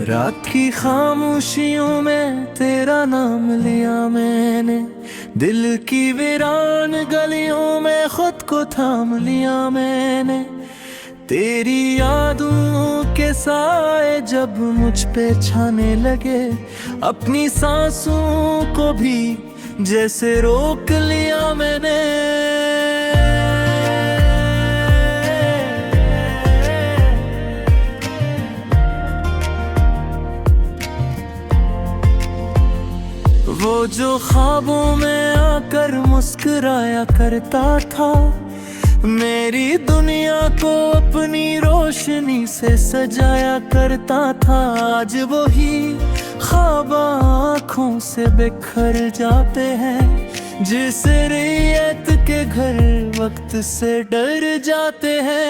रात की खामोशियों में तेरा नाम लिया मैंने, दिल की वीरान गलियों में खुद को थाम लिया मैंने। तेरी यादों के साए जब मुझ पे छाने लगे, अपनी सांसों को भी जैसे रोक लिया मैंने। वो जो ख्वाबों में आकर मुस्कुराया करता था, मेरी दुनिया को अपनी रोशनी से सजाया करता था। आज वही ख्वाब आँखों से बिखर जाते हैं, जिस रियत के घर वक्त से डर जाते हैं।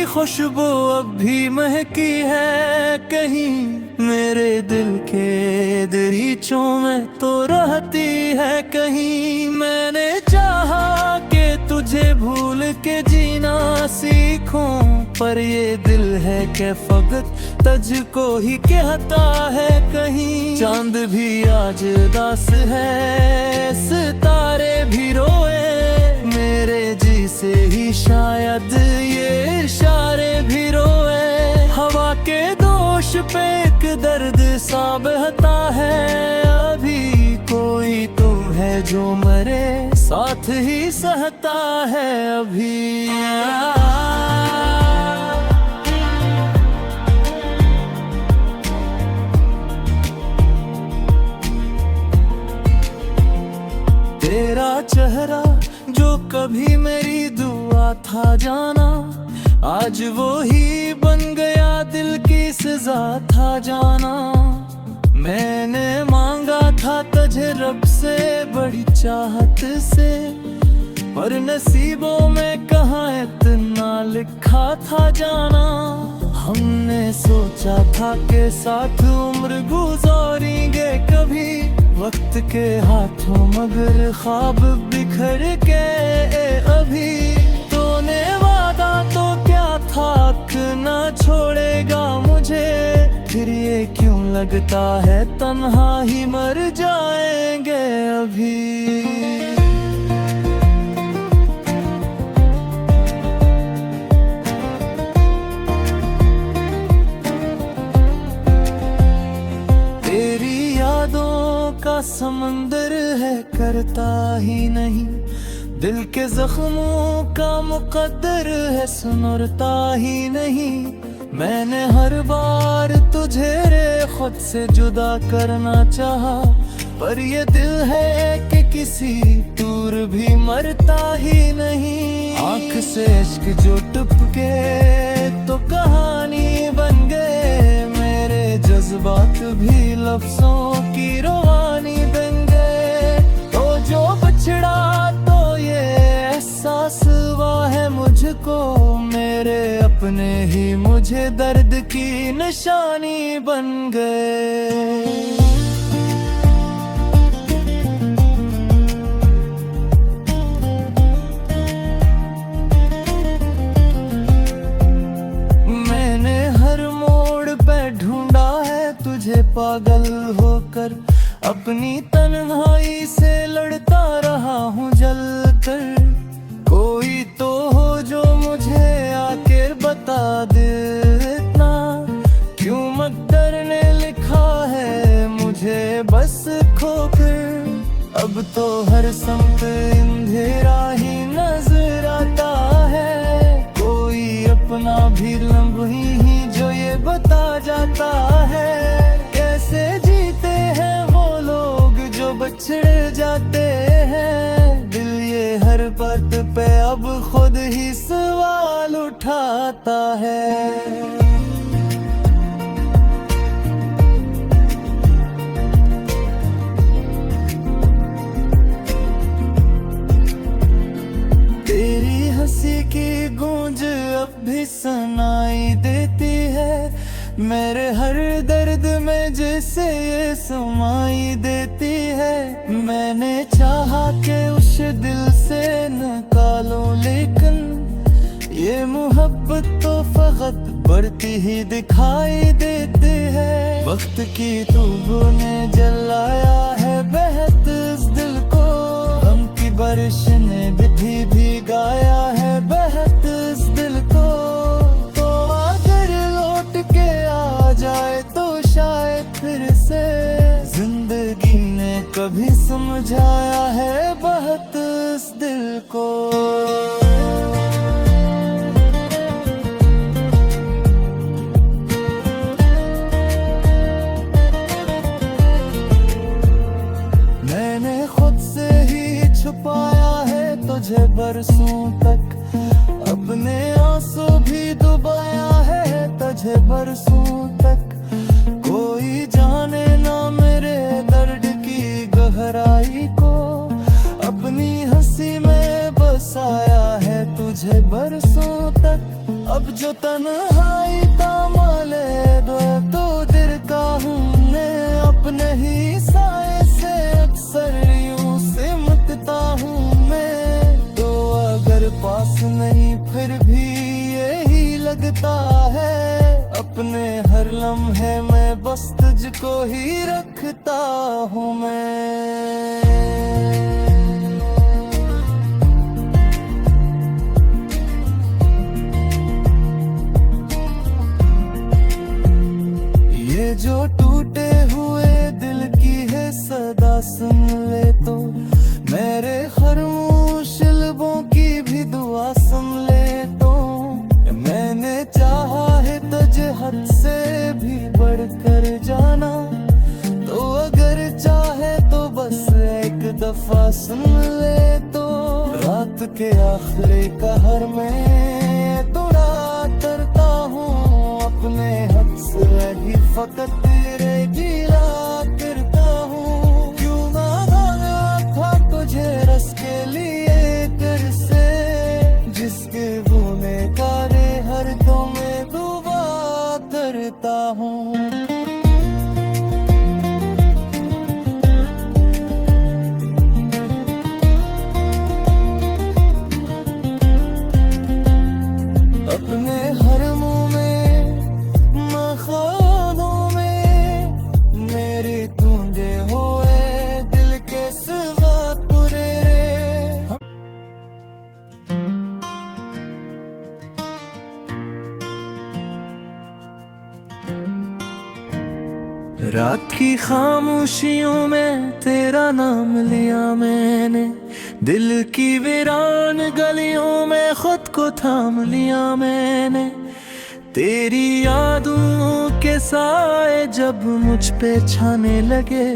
खुशबू अब भी महकी है कहीं, मेरे दिल के दरीचों में तो रहती है कहीं। मैंने चाहा कि तुझे भूल के जीना सीखूं, पर ये दिल है कि फकत तुझको ही कहता है कहीं। चांद भी आज उदास है, सितारे भी रोए, मेरे जी से ही शायद ये इशारे भी रोए। हवा के दोष पे एक दर्द सा बहता है, अभी कोई तो है जो मरे साथ ही सहता है अभी। तेरा चेहरा जो कभी मेरी दुआ था जाना, आज वो ही बन गया दिल की सजा था जाना। मैंने मांगा था तुझे रब से बड़ी चाहत से, पर नसीबों में कहाँ इतना लिखा था जाना। हमने सोचा था कि साथ उम्र गुजारेंगे कभी, वक्त के हाथों मगर ख्वाब बिखर के अभी। तूने वादा तो क्या था ना छोड़ेगा मुझे, फिर ये क्यों लगता है तन्हा ही मर जाएंगे अभी। का समंदर है करता ही नहीं, दिल के जख्मों का मुकद्दर है सुनरता ही नहीं। मैंने हर बार तुझे रे खुद से जुदा करना चाहा, पर ये दिल है कि किसी दूर भी मरता ही नहीं। आँख से इश्क जो टपके तो कहानी बन गए, मेरे जज्बात भी लफ्जों की रवानी बन गए। तो जो बछड़ा तो ये एहसास हुआ है मुझको, मेरे अपने ही मुझे दर्द की निशानी बन गए। पागल होकर अपनी तन्हाई से लड़ता रहा हूँ जल कर, कोई तो हो जो मुझे आके बता दे इतना, क्यों मकदर ने लिखा है मुझे बस खोकर। अब तो हर समत अंधेरा ही नजर आता है, कोई अपना भी लम्हे ही जो ये बता जाता है। कैसे जीते हैं वो लोग जो बछड़ जाते हैं, दिल ये हर बात पे अब खुद ही सवाल उठाता है। तेरी हंसी की गूंज अब भी सुनाई देती है, मेरे हर दर्द में जैसे ये समाई देती है। मैंने चाहा कि उस दिल से निकालो, लेकिन ये मोहब्बत तो फकत बढ़ती ही दिखाई देती है। वक्त की तूबों ने जलाया है बेहद इस दिल को, गम की बारिश ने भी भिगाया है बेहद इस दिल को। तो अगर लौट के आ जाए तो शायद फिर से जिंदगी ने कभी समझाया है बहुत इस दिल को। छुपाया है तुझे बरसों तक, अपने आंसू भी डुबाया है तुझे बरसों तक। कोई जाने ना मेरे दर्द की गहराई को, अपनी हंसी में बसाया है तुझे बरसों तक। अब जो तन्हाई तामले दो तो डरता हूँ मैं, अपने ही साए से अक्सर यूं सिमटता हूँ मैं। तो अगर पास नहीं फिर भी यही लगता है, अपने हर लम्हे में बस तुझको ही रखता हूँ मैं। ये जो टूटे हुए दिल की है सदा सुन ले तो, मेरे खामोश लबों की भी दुआ सुन ले तो। मैंने चाहा है तुझे हद से भी बढ़कर जाना, तो अगर चाहे तो बस एक दफा सुन ले तो। रात के आखिरी कहर में थोड़ा तरता हूँ, अपने हद से ही फकत तेरे गिला करता हूँ। क्यों ना भागा था तुझे रस के लिए कर से, जिसके बूने कारे हर दो में डूबा करता हूँ। अपने हर मुंह में मखानों में मेरे टूटे हुए दिल के सिवा पूरे। रात की खामोशियों में तेरा नाम लिया मैंने, दिल की वीरान गलियों में खुद को थाम लिया मैंने। तेरी यादों के साए जब मुझ पे छाने लगे,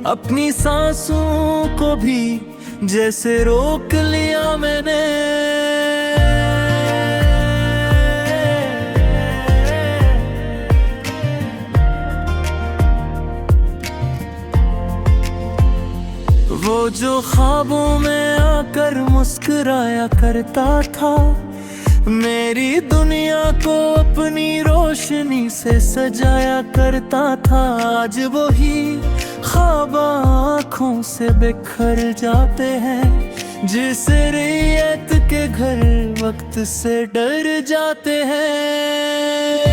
अपनी सांसों को भी जैसे रोक लिया मैंने। वो जो ख्वाबों में आकर मुस्कुराया करता था, मेरी दुनिया को अपनी रोशनी से सजाया करता था। आज वही ख्वाब आँखों से बिखर जाते हैं, जिस रियत के घर वक्त से डर जाते हैं।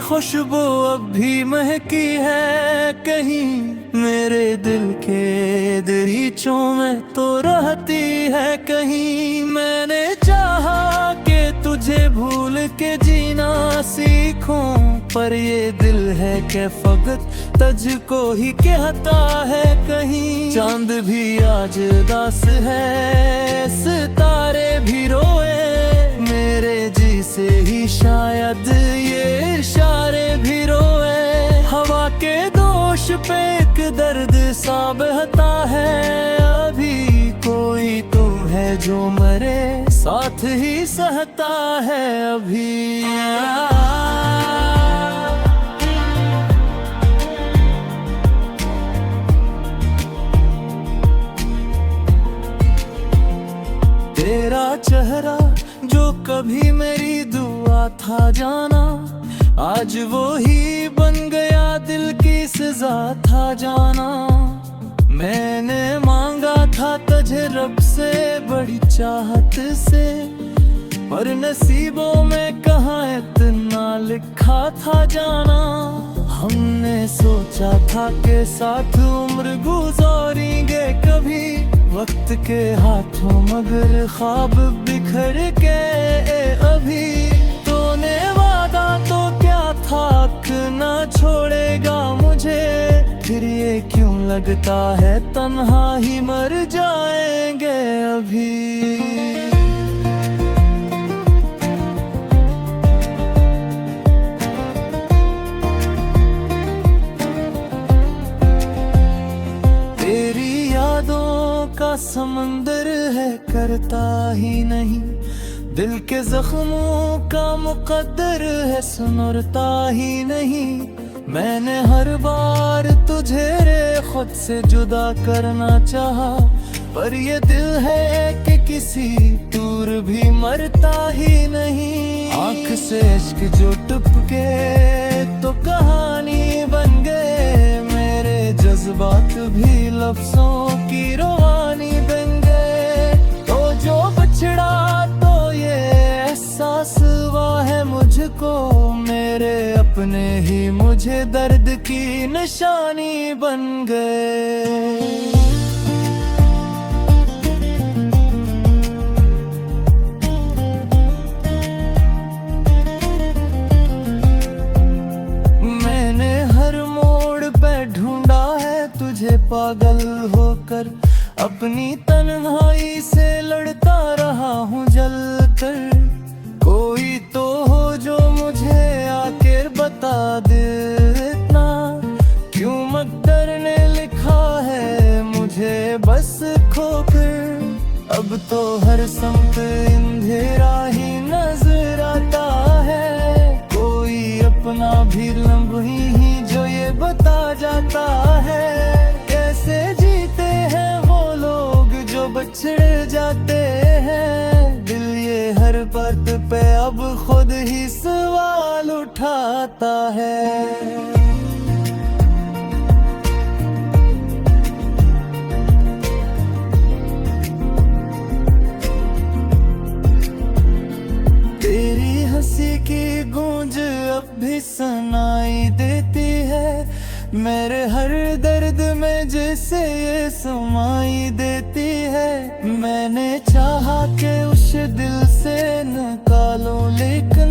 खुशबू अब भी महकी है कहीं, मेरे दिल के दरीचों में तो रहती है कहीं। मैंने चाहा कि तुझे भूल के जीना सीखूं, पर ये दिल है कि फकत तुझको ही कहता है कहीं। चांद भी आज उदास है, सितारे भी रोए, मेरे जी से ही शायद ये इशारे भी रोए। हवा के दोष पे एक दर्द सा बहता है, अभी कोई तो है जो मरे साथ ही सहता है अभी। जाना। आज वो ही बन गया दिल की सजा था जाना। मैंने मांगा था तुझे रब से बड़ी चाहत से, पर नसीबों में कहाँ इतना लिखा था जाना। हमने सोचा था कि साथ उम्र गुजारेंगे कभी, वक्त के हाथों मगर ख्वाब बिखर के अभी। तूने वादा तो क्या था कि ना छोड़ेगा मुझे, फिर ये क्यों लगता है तन्हा ही मर जाएंगे अभी। का समंदर है करता ही नहीं, दिल के जख्मों का मुकद्दर है सुनरता ही नहीं। मैंने हर बार तुझे रे खुद से जुदा करना चाहा, पर ये दिल है कि किसी दूर भी मरता ही नहीं। आँख से इश्क जो टपके तो कहानी बन गए, मेरे जज्बात भी लफ्जों की रवानी बन गए। तो जो बछड़ा तो ये एहसास हुआ है मुझको, मेरे अपने ही मुझे दर्द की निशानी बन गए। पागल होकर अपनी तन्हाई से लड़ता रहा हूँ जलकर। कोई तो हो जो मुझे आकर बता दे इतना, क्यों मकदर ने लिखा है मुझे बस खोकर। अब तो हर समत अंधेरा ही नजर आता है, कोई अपना भी लम्हे ही जो ये बता जाता है। कैसे जीते हैं वो लोग जो बछड़ जाते हैं, दिल ये हर बात पे अब खुद ही सवाल उठाता है। तेरी हंसी की गूंज अब भी सुनाई देती है, मेरे हर दर्द में जैसे ये समाई देती है। मैंने चाहा कि उस दिल से निकालूं, लेकिन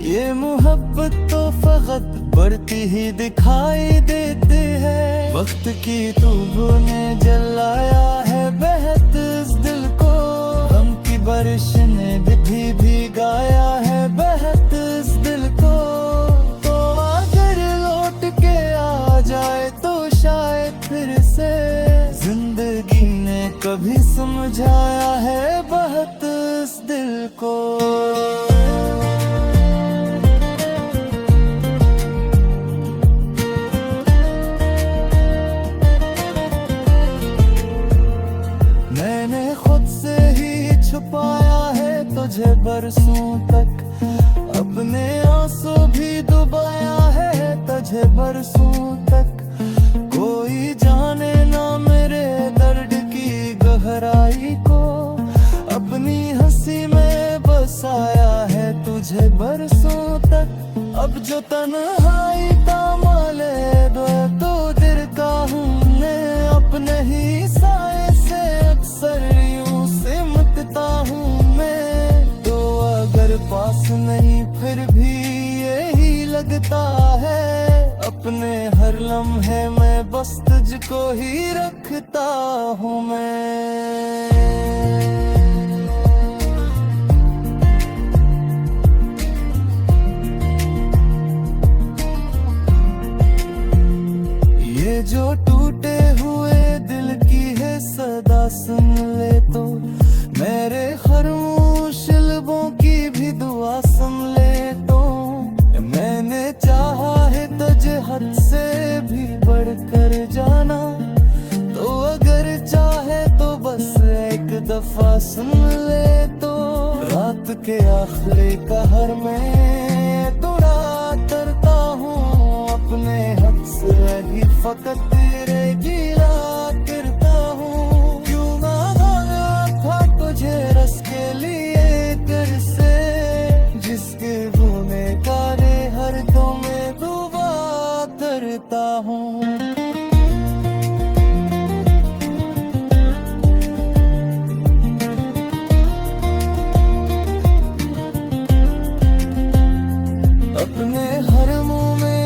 ये मोहब्बत तो फकत बढ़ती ही दिखाई देती है। वक्त की तूबों ने जलाया है बेहद इस दिल को, गम की बारिश ने भी भिगाया है बेहद इस दिल को। तो अगर लौट के आ जाए तो शायद फिर से जिंदगी ने कभी समझाया है बहुत इस दिल को। मैंने खुद से ही छुपाया है तुझे बरसों तक, अपने आंसू भी डुबाया है तुझे बरसों तक। कोई जाने ना मेरे दर्द की गहराई को, अपनी हंसी में बसाया है तुझे बरसों तक। अब जो तन्हाई थामा ले दो तो गिरता हूँ मैं, अपने ही साए से अक्सर यूं सिमटता हूँ मैं। तो अगर पास नहीं फिर भी यही लगता है, अपने हर लम्हे में बस तुझको ही रखता हूँ मैं। ये जो टूटे हुए दिल की है सदा सुन ले तो, मेरे खामोश लबों की भी दुआ सुन ले तो। मैंने चाहा है तुझे हद से भी बढ़कर जाना, तो अगर चाहे तो बस एक दफा सुन ले तो। रात के आखिरी कहर में फकत तेरे गिला करता हूँ। क्यों ना मांगा था तुझे रस के लिए तेरे से, जिसके होने का रे हर दम में दुआ करता हूँ। अपने हर मुंह में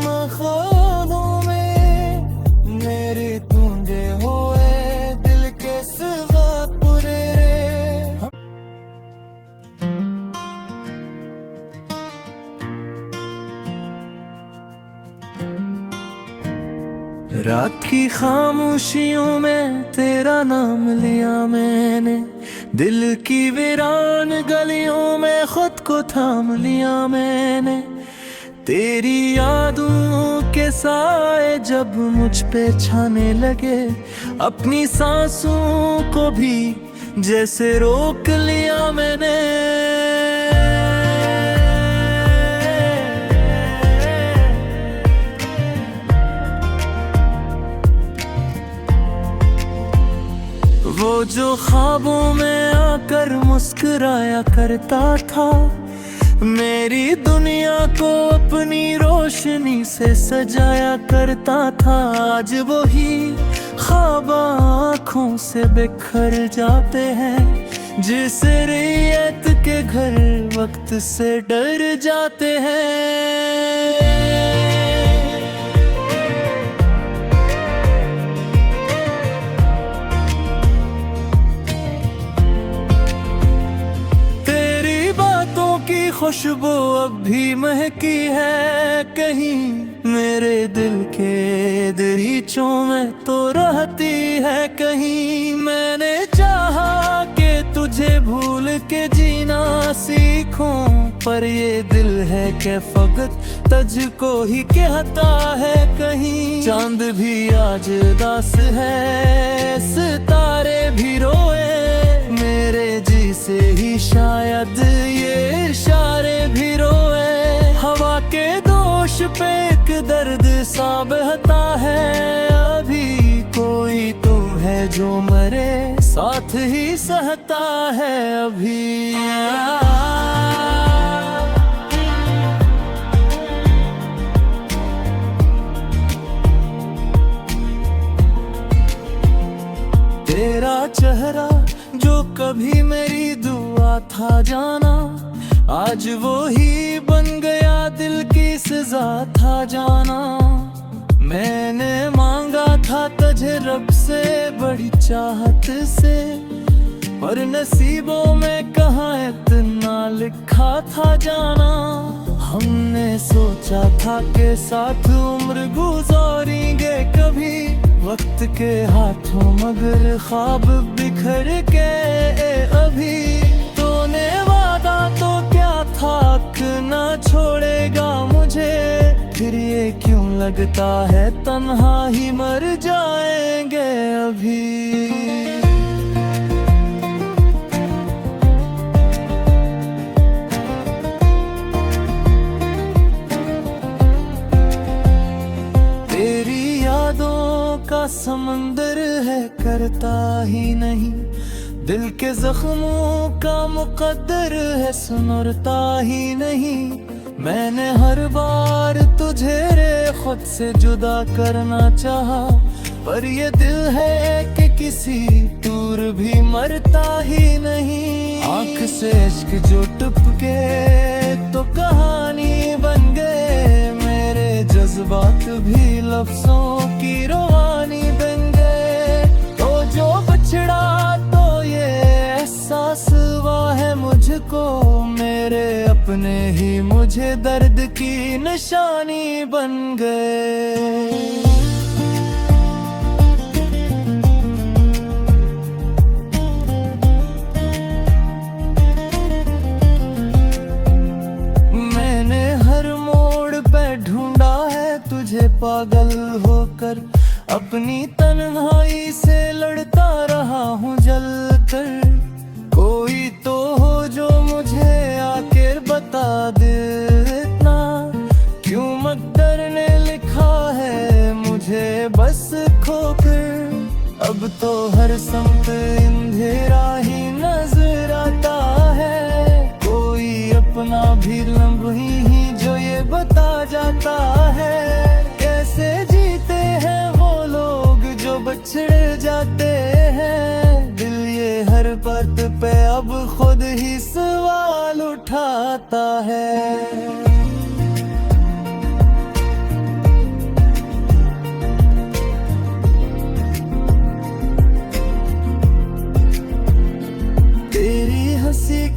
मखानों में मेरे ढूंढे हुए दिल के सिवा पूरे रे। रात की खामोशियों में तेरा नाम लिया मैंने, दिल की वीरान गलियों में खुद को थाम लिया मैंने। तेरी यादों के साए जब मुझ पे छाने लगे, अपनी सांसों को भी जैसे रोक लिया मैंने। वो जो ख्वाबों में आकर मुस्कुराया करता था, मेरी दुनिया को अपनी रोशनी से सजाया करता था। आज वही ख्वाब आँखों से बिखर जाते हैं, जिस रियत के घर वक्त से डर जाते हैं। खुशबू अब भी महकी है कहीं, मेरे दिल के दरीचों में तो रहती है कहीं। मैंने चाहा कि तुझे भूल के जीना सीखूं, पर ये दिल है कि फकत तुझको ही कहता है कहीं। चांद भी आज उदास है, सितारे भी रोए, मेरे जी से ही शायद ये इशारे भी रोए। हवा के दोष पे एक दर्द सा बहता है, अभी कोई तो है जो मरे साथ ही सहता है अभी। तेरा चेहरा जो कभी मेरी दुआ था जाना, आज वो ही बन गया दिल की सजा था जाना। मैंने मांगा था तुझे रब से बड़ी चाहत से, पर नसीबों में कहाँ इतना लिखा था जाना। हमने सोचा था कि साथ उम्र गुजारेंगे कभी, वक्त के हाथों मगर ख्वाब बिखर के अभी। तूने वादा तो क्या था कि ना छोड़ेगा मुझे, फिर ये क्यों लगता है तन्हा ही मर जाएंगे अभी। का समंदर है करता ही नहीं, दिल के जख्मों का मुकद्दर है सुनरता ही नहीं। मैंने हर बार तुझे रे खुद से जुदा करना चाहा, पर ये दिल है कि किसी दूर भी मरता ही नहीं। आँख से इश्क जो टपके तो कहानी बन गए, मेरे जज्बात भी लफ्जों की रवानी बन गए। तो जो बछड़ा तो ये एहसास हुआ है मुझको, मेरे अपने ही मुझे दर्द की निशानी बन गए। पागल होकर अपनी तन्हाई से लड़ता रहा हूँ जलकर, कोई तो हो जो मुझे आकर बता दे इतना, क्यों मकदर ने लिखा है अब तो हर संत अंधेरा ही नजर आता है, कोई अपना भी लम्हे ही जो ये बता जाता है। कैसे जीते हैं वो लोग जो बछड़ जाते हैं, दिल ये हर बात पे अब खुद ही सवाल उठाता है।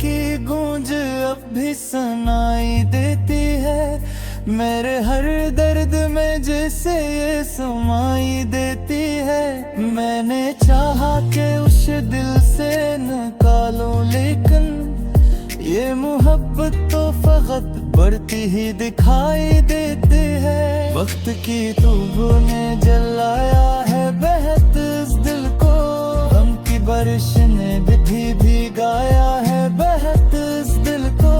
की गूंज अब भी सुनाई देती है, मेरे हर दर्द में जैसे ये समाई देती है। मैंने चाहा कि उस दिल से निकालो, लेकिन ये मोहब्बत तो फकत बढ़ती ही दिखाई देती है। वक्त की तूबों ने जलाया है बेहद इस दिल को, गम की बारिश ने भी भिगाया है बेहद इस दिल को।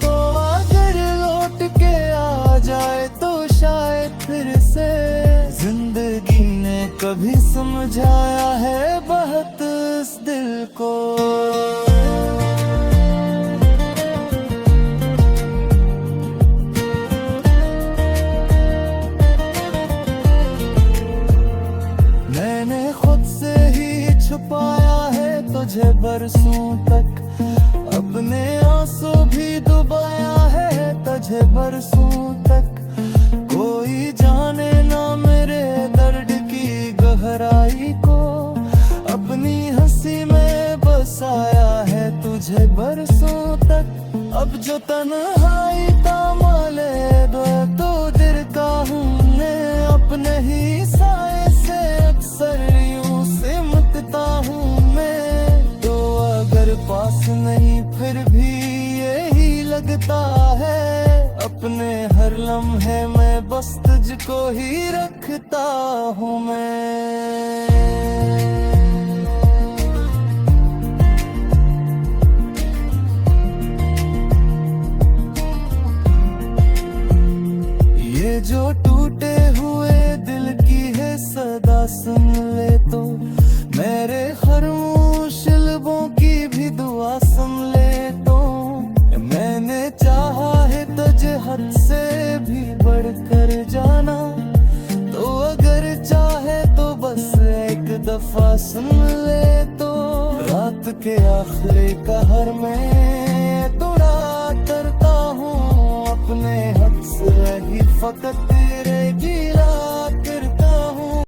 तो अगर लौट के आ जाए तो शायद फिर से जिंदगी ने कभी समझाया है बहुत इस दिल को। मैंने खुद से ही छुपाया है तुझे बरसों तक, अपने आंसू भी डुबाया है तुझे बरसों तक। कोई जाने ना मेरे दर्द की गहराई को, अपनी हंसी में बसाया है तुझे बरसों तक। अब जो तन्हाई थामा ले दो तो दिल का हूँ मैं, अपने ही साए से अक्सर यूं सिमटता हूँ मैं। तो अगर पास नहीं फिर भी यही लगता है, अपने हर लम्हे में बस तुझको ही रखता हूँ मैं। ये जो टूटे हुए दिल की है सदा सुन ले तो, मेरे खामोश लबों की भी दुआ सुन ले तो। मैंने चाहा है तुझे हद से भी बढ़कर जाना, तो अगर चाहे तो बस एक दफा सुन ले तो। रात के आखिरी कहर में थोड़ा तरता हूँ, अपने हद से ही फकत तेरे गिला